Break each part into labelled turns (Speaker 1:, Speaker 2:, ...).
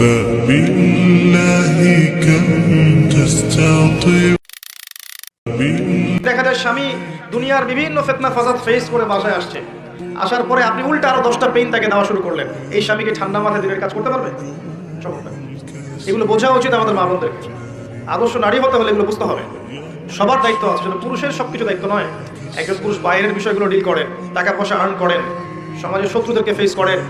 Speaker 1: فبالله كم تستطيع
Speaker 2: দেখা যায় স্বামী দুনিয়ার বিভিন্ন ফিতনা ফাসাদ ফেস করে বাসায় আসছে, আসার পরে আপনি উল্টা আরো 10টা পেইন তাকে দেওয়া শুরু করলেন। এই স্বামীকে ঠান্ডা মাথায় দিনের কাজ করতে পারবে? সম্ভব না। এগুলো বোঝা উচিত আমাদের মা বোনদেরকে। আদর্শ নারী হতে হলে এগুলো বুঝতে হবে। সবার দায়িত্ব আছে, শুধু পুরুষের সবকিছু দায়িত্ব নয়। একজন পুরুষ বাইরের বিষয়গুলো ডিল করেন, টাকা পয়সা আর্ন করেন, সমাজের শত্রুদেরকে ফেস করেন,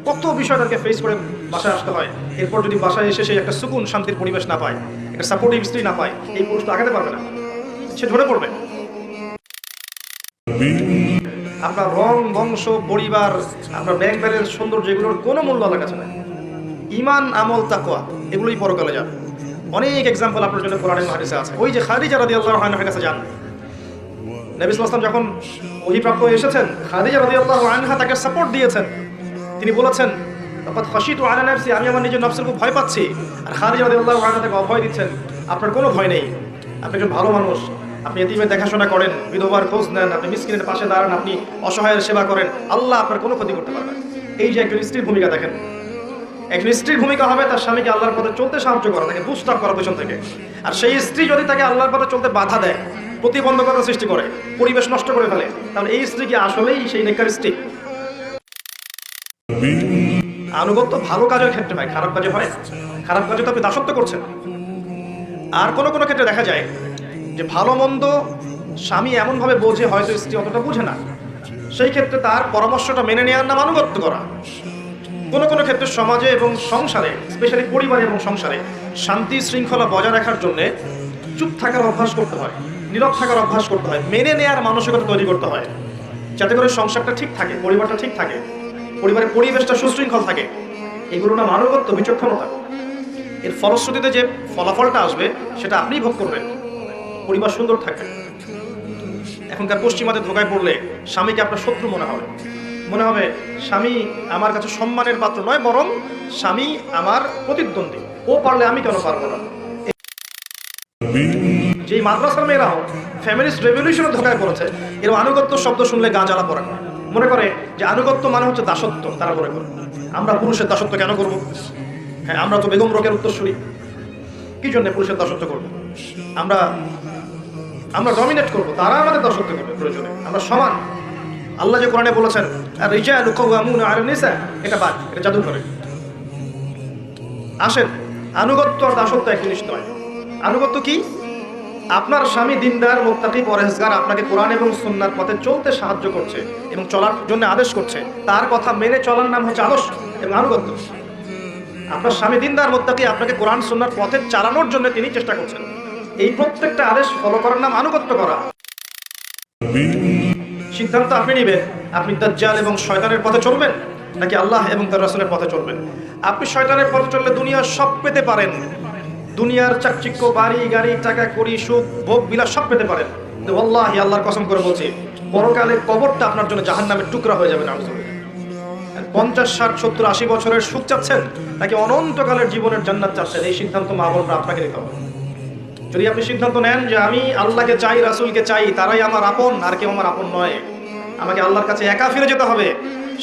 Speaker 2: কত বিষয় তাদেরকে ফেস করে বাসায় আসতে হয়। এরপর যদি বাসায় এসে সে একটা সুকুন শান্তির পরিবেশ না পায়, একটা সাপোর্টিভ স্ত্রী না পায়, এই পুরুষ তো আগাতে পারবে না, সে ঝরে পড়বে। আপনার রং, বংশ, পরিবার, আপনার ব্যাংক ব্যালেন্স, সৌন্দর্য, এগুলোর কোনো মূল্য আল্লাহর কাছে নাই। ঈমান, আমল, তাকওয়া এগুলোই পরকালে যাবে। অনেক এক্সাম্পল আপনার জন্য কোরআনে হাদিসে আছে। ওই যে খাদিজা রাদিয়াল্লাহু আনহার কাছে যান, নবী সাল্লাল্লাহু আলাইহি ওয়াসাল্লাম যখন ওহীপ্রাপ্ত হয়ে এসেছেন, খাদিজা রাদিয়াল্লাহু আনহা তাকে সাপোর্ট দিয়েছেন। তিনি বলেছেন, লাকাদ খাশিতু আলা নাফসি, আমি আমার নিজের নফসের খুব ভয় পাচ্ছি। আর খাদিজা রাদিয়াল্লাহু আনহা তাকে অভয় দিচ্ছেন, আপনার কোনো ভয় নেই, আপনি একজন ভালো মানুষ, আপনি এতিমের দেখাশোনা করেন, বিধবার খোঁজ নেন, আপনি মিসকিনের পাশে দাঁড়ান, আপনি অসহায়ের সেবা করেন, আল্লাহ আপনার কোনো ক্ষতি করতে পারবেন। এই যে একজন স্ত্রীর ভূমিকা দেখেন, একজন স্ত্রীর ভূমিকা হবে তার স্বামীকে আল্লাহর পথে চলতে সাহায্য করা, তাকে বুস্ট আপ করা পেছন থেকে। আর সেই স্ত্রী যদি তাকে আল্লাহর পথে চলতে বাধা দেয়, প্রতিবন্ধকতা সৃষ্টি করে, পরিবেশ নষ্ট করে ফেলে, তাহলে এই স্ত্রী কি আসলেই সেই নেককার স্ত্রী? আনুগত্য ভালো কাজের ক্ষেত্রে হয়, খারাপ কাজে হয়? খারাপ কাজে তো আপনি দাসত্ব করছেন। আর কোনো কোনো ক্ষেত্রে দেখা যায় যে ভালো মন্দ স্বামী এমনভাবে বোঝে, হয়তো স্ত্রী অতটা বুঝে না, সেই ক্ষেত্রে তার পরামর্শটা মেনে নেওয়ার নাম আনুগত্য করা। কোনো কোনো ক্ষেত্রে সমাজে এবং সংসারে, স্পেশালি পরিবারে এবং সংসারে শান্তি শৃঙ্খলা বজায় রাখার জন্য চুপ থাকার অভ্যাস করতে হয়, নীরব থাকার অভ্যাস করতে হয়, মেনে নেওয়ার মানসিকতা তৈরি করতে হয়, যাতে করে সংসারটা ঠিক থাকে, পরিবারটা ঠিক থাকে, পরিবারের পরিবেশটা সুশৃঙ্খল থাকে। এগুলো না আনুগত্য, বিচক্ষণতা। এর ফলশ্রুতিতে যে ফলাফলটা আসবে সেটা আপনিই ভোগ করবেন, পরিবার সুন্দর থাকবে। এখনকার পশ্চিমাদের ধোকায় পড়লে স্বামীকে আপনার শত্রু মনে হবে, মনে হবে স্বামী আমার কাছে সম্মানের পাত্র নয়, বরং স্বামী আমার প্রতিদ্বন্দ্বী, ও পারলে আমি কেন পারবো না। যে মাদ্রাসার মেয়েরাও ফ্যামিলিস্ট রেভলিউশনের ধোকায় পড়েছে, এরকম আনুগত্য শব্দ শুনলে গা জ্বালা পড়া করে, মনে করে যে আনুগত্য মানে হচ্ছে দাসত্ব। তারা মনে করে আমরা পুরুষের দাসত্ব কেন করবো? হ্যাঁ, আমরা তো বেগম রোকেয়ার উত্তরসূরি, কি জন্য পুরুষের দাসত্ব করবো? আমরা ডমিনেট করবো, তারা আমাদের দাসত্ব করবে প্রয়োজনে, আমরা সমান। আল্লাহ যে কোরআনে বলেছেন আর-রিজালু কাওয়ামুনা আলা নিসা, এটা বাদ, এটা জাদু করে। আসেন, আনুগত্য আর দাসত্ব এক জিনিস নয়। আনুগত্য কি? আপনার স্বামী দিনদার, মুত্তাকি, পরহেজগার, আপনাকে কোরআন এবং সুন্নাহর পথে চলতে সাহায্য করছে এবং চলার জন্য আদেশ করছে, তার কথা মেনে চলার নাম হচ্ছে আদর্শ এবং আনুগত্য। আপনার স্বামী দিনদার, মুত্তাকি, আপনাকে কোরআন সুন্নাহর পথে চালানোর জন্য তিনি চেষ্টা করছেন, এই প্রত্যেকটা আদেশ ফলো করার নাম আনুগত্য করা। সিদ্ধান্ত আপনি নেবেন, আপনি দাজ্জাল এবং শয়তানের পথে চলবেন নাকি আল্লাহ এবং তার রাসূলের পথে চলবেন। আপনি শয়তানের পথে চললে দুনিয়ার সব পেতে পারেন, দুনিয়ার চাকচিক্য, বাড়ি গাড়ি, টাকা কড়ি, সুখ ভোগ বিলাস সব পেতে পারেন, কিন্তু আল্লাহি, আল্লাহর কসম করে বলছি, পরকালের কবরটা আপনার জন্য জাহান্নামের টুকরা হয়ে যাবে। 50, 60, 70, 80 বছরের সুখ চাচ্ছেন নাকি অনন্তকালের জীবনের জান্নাত চাচ্ছেন? এই সিদ্ধান্ত মা বোনরা আপনাকে নিতে হবে। যদি আপনি সিদ্ধান্ত নেন যে আমি আল্লাহকে চাই, রাসূলকে চাই, তারাই আমার আপন, আর কেউ আমার আপন নয়, আমাকে আল্লাহর কাছে একা ফিরে যেতে হবে,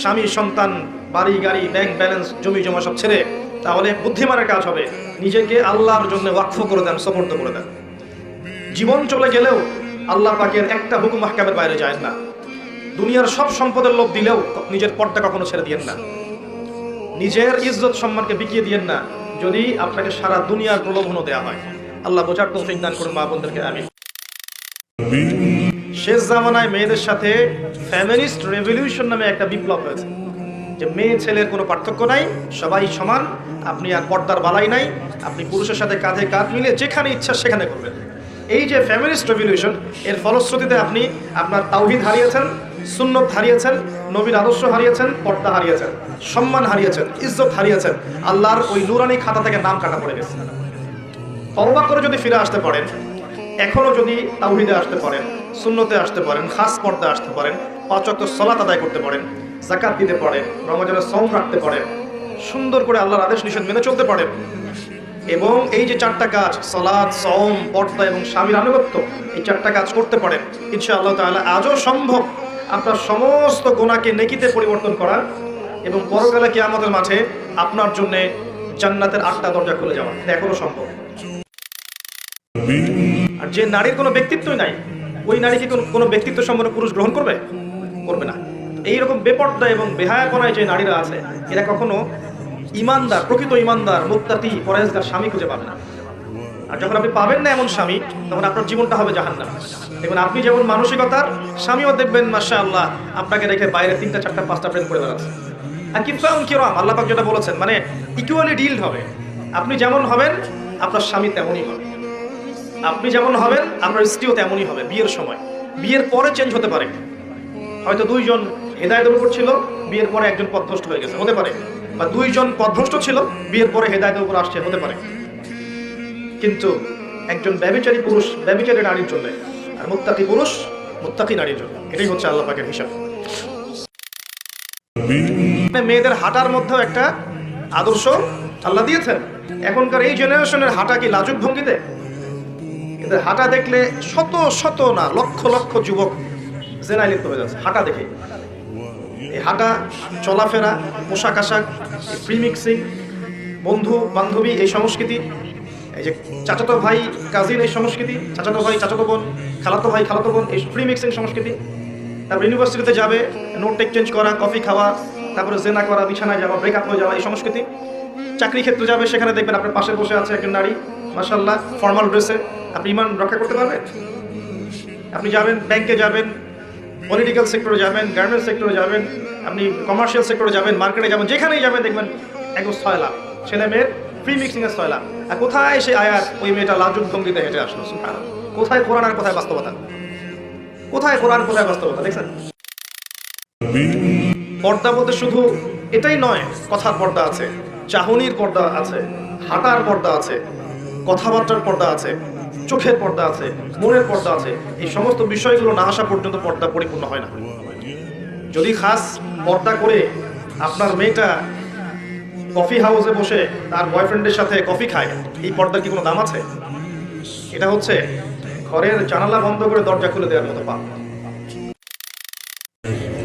Speaker 2: স্বামী সন্তান বাড়ি গাড়ি ব্যাংক ব্যালেন্স জমি জমা সব ছেড়ে, তাহলে বুদ্ধিমানের কাজ হবে নিজেকে আল্লাহর জন্য ওয়াকফ করে দেন, সমর্থ করে দেন। জীবন চলে গেলেও আল্লাহ পাকের একটা হুকুম আহকামের বাইরে যায় না। দুনিয়ার সব সম্পদের লোভ দিলেও নিজের পর্দা কখনো ছেড়ে দিয়েন না, নিজের ইজ্জত সম্মানকে বিকিয়ে দিয়েন না, যদি আপনাকে সারা দুনিয়ার প্রলোভনও দেওয়া হয়। আল্লাহ বোঝার তৌফিক দান করুন মা বোনদেরকে, আমিন। শেষ জামানায় মেয়েদের সাথে ফেমিনিস্ট রেভলিউশন নামে একটা বিপ্লব হয়েছে, যে মেয়ে ছেলের কোনো পার্থক্য নাই, সবাই সমান, আপনি আর পর্দার বালাই নাই, আপনি পুরুষের সাথে কাঁধে কাঁধ মিলিয়ে যেখানে ইচ্ছা সেখানে করবেন। এই যে ফেমিনিস্ট রেভলিউশন, এর ফলশ্রুতিতে আপনি আপনার তাওহীদ হারিয়েছেন, সুন্নত হারিয়েছেন, নবীর আদর্শ হারিয়েছেন, পর্দা হারিয়েছেন, সম্মান হারিয়েছেন, ইজ্জত হারিয়েছেন, আল্লাহর ওই নূরানি খাতা থেকে নাম কাটা পড়ে গেছে। তওবা করে যদি ফিরে আসতে পারেন, এখনো যদি তাওহীদে আসতে পারেন, সুন্নতে আসতে পারেন, খাস পর্দা আসতে পারেন, 5 ওয়াক্ত সালাত আদায় করতে পারেন, যাকাত দিতে পারেন, রমজানের সওম রাখতে পারেন, সুন্দর করে আল্লাহর আদেশ নিষেধ মেনে চলতে পারেন, এবং এই যে 4টা কাজ, সালাত, সওম, পর্দা এবং স্বামীর আনুগত্য, এই 4টা কাজ করতে পারেন, ইনশাআল্লাহ তাআলা আজও সম্ভব আপনার সমস্ত গুনাহকে নেকিতে পরিবর্তন করা এবং পরকালে কিয়ামতের মাঠে আপনার জন্য জান্নাতের 8টা দরজা খুলে যাওয়া, এটা এখনো সম্ভব। আর যে নারীর কোনো ব্যক্তিত্বই নাই, ওই নারীকে কোনো ব্যক্তিত্ব সম্পন্ন পুরুষ গ্রহণ করবে? করবে না। এইরকম বেপর্দা এবং বেহায়াপনায় যে নারীরা আছে, এরা কখনো ইমানদার, প্রকৃত ইমানদার, মুত্তাকি, পরহেজগার স্বামী খুঁজে পাবে না। আর যখন আপনি পাবেন না এমন স্বামী, তখন আপনার জীবনটা হবে জাহান্নাম। দেখুন, আপনি যেমন মানসিকতার, স্বামীও দেখবেন মাশাআল্লাহ আপনাকে রেখে বাইরে 3টা 4টা 5টা প্রেম করে বেড়াচ্ছে। আর কিফাউন কিরাম, আল্লাহ পাক যেটা বলেছেন, মানে ইকুয়ালি ডিলড হবে। আপনি যেমন হবেন আপনার স্বামী তেমনই হবে, আপনি যেমন হবেন আপনার স্ত্রীও তেমনই হবে। বিয়ের সময়, বিয়ের পরে চেঞ্জ হতে পারে। হয়তো 2 জন হেদায়েতের উপর ছিল, বিয়ের পরে একজন পথভ্রষ্ট হয়ে গেছে, হতে পারে। বা 2 জন পথভ্রষ্ট ছিল, বিয়ের পরে হেদায়েতের উপর আসছে, হতে পারে। কিন্তু একজন ব্যভিচারী পুরুষ ব্যভিচারী নারীর জন্য, আর মুত্তাকি পুরুষ মুত্তাকি নারীর জন্য। এটাই হচ্ছে আল্লাহ পাকের হিসাব। মেয়েদের হাঁটার মধ্যেও একটা আদর্শ আল্লাহ দিয়েছেন। এখনকার এই জেনারেশনের হাঁটা কি লাজুক ভঙ্গিতে? এদের হাঁটা দেখলে শত শত না লক্ষ লক্ষ যুবক জেনায় লিপ্ত হয়ে যাচ্ছে হাঁটা দেখে। এই হাঁটা, চলাফেরা, পোশাক আশাক, ফ্রি মিক্সিং, বন্ধু বান্ধবী, এই সংস্কৃতি, এই যে চাচাতো ভাই কাজিন, এই সংস্কৃতি, চাচাতো ভাই চাচাতো বোন, খালাতো ভাই খালাতো বোন, এই ফ্রি মিক্সিং সংস্কৃতি। তারপর ইউনিভার্সিটিতে যাবে, নোট এক্সচেঞ্জ করা, কফি খাওয়া, তারপরে জেনা করা, বিছানায় যাওয়া, ব্রেকআপ হয়ে যাওয়া, এই সংস্কৃতি। চাকরি ক্ষেত্রে যাবে, সেখানে দেখবেন আপনার পাশে বসে আছে একজন নারী, মাশাআল্লাহ ফর্মাল ড্রেসে। আপনি ইমান রক্ষা করতে পারবেন? আপনি যাবেন ব্যাংকে, যাবেন পলিটিক্যাল সেক্টরে, যাবেন গার্মেন্টস সেক্টরে, যাবেন আপনি কমার্শিয়াল সেক্টরে, যাবেন মার্কেটে, যাবেন যেখানেই যাবেন দেখবেন একদম সয়লা, ছেলে মেয়ের ফ্রি মিক্সিং এর সয়লা। আর কোথায় সে আয়াত, ওই মেয়েটা লাজুক ভঙ্গিতে হেঁটে আসলো। সুবহানাল্লাহ, কোথায় কোরআন আর কোথায় বাস্তবতা? কোথায় কোরআন, কোথায় বাস্তবতা? দেখছেন? পর্দা বলতে শুধু এটাই নয়, কথার পর্দা আছে, চাহনির পর্দা আছে, হাঁটার পর্দা আছে, কথাবার্তার পর্দা আছে, চোখের পর্দা আছে, মনের পর্দা আছে। এই সমস্ত বিষয়গুলো না আসা পর্যন্ত পর্দা পরিপূর্ণ হয় না। যদি খাস পর্দা করে আপনার মেয়েটা কফি হাউসে বসে তার বয়ফ্রেন্ডের সাথে কফি খায়, এই পর্দার কি কোনো দাম আছে? এটা হচ্ছে ঘরের জানালা বন্ধ করে দরজা খুলে দেওয়ার মতো পাপ।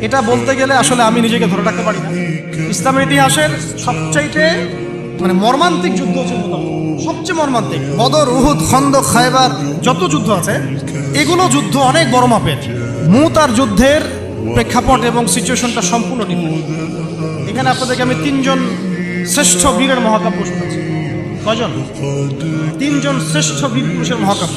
Speaker 3: এটা বলতে গেলে আসলে আমি নিজেকে ধরে রাখতে পারি না। ইসলামের ইতিহাসের সবচাইতে মর্মান্তিক যুদ্ধ হচ্ছে মুতার, সবচেয়ে মর্মান্তিক। বদর, উহুদ, খন্দক, খায়বার, যত যুদ্ধ আছে এগুলো যুদ্ধ অনেক বড় মাপের। মুতার যুদ্ধের প্রেক্ষাপট এবং সিচুয়েশনটা সম্পূর্ণ ডিফারেন্ট। এখানে আপনাদেরকে আমি 3 জন শ্রেষ্ঠ বীরের মহাকাব্য শোনাচ্ছি। কয়জন? 3 জন শ্রেষ্ঠ বীর পুরুষের মহাকাব্য।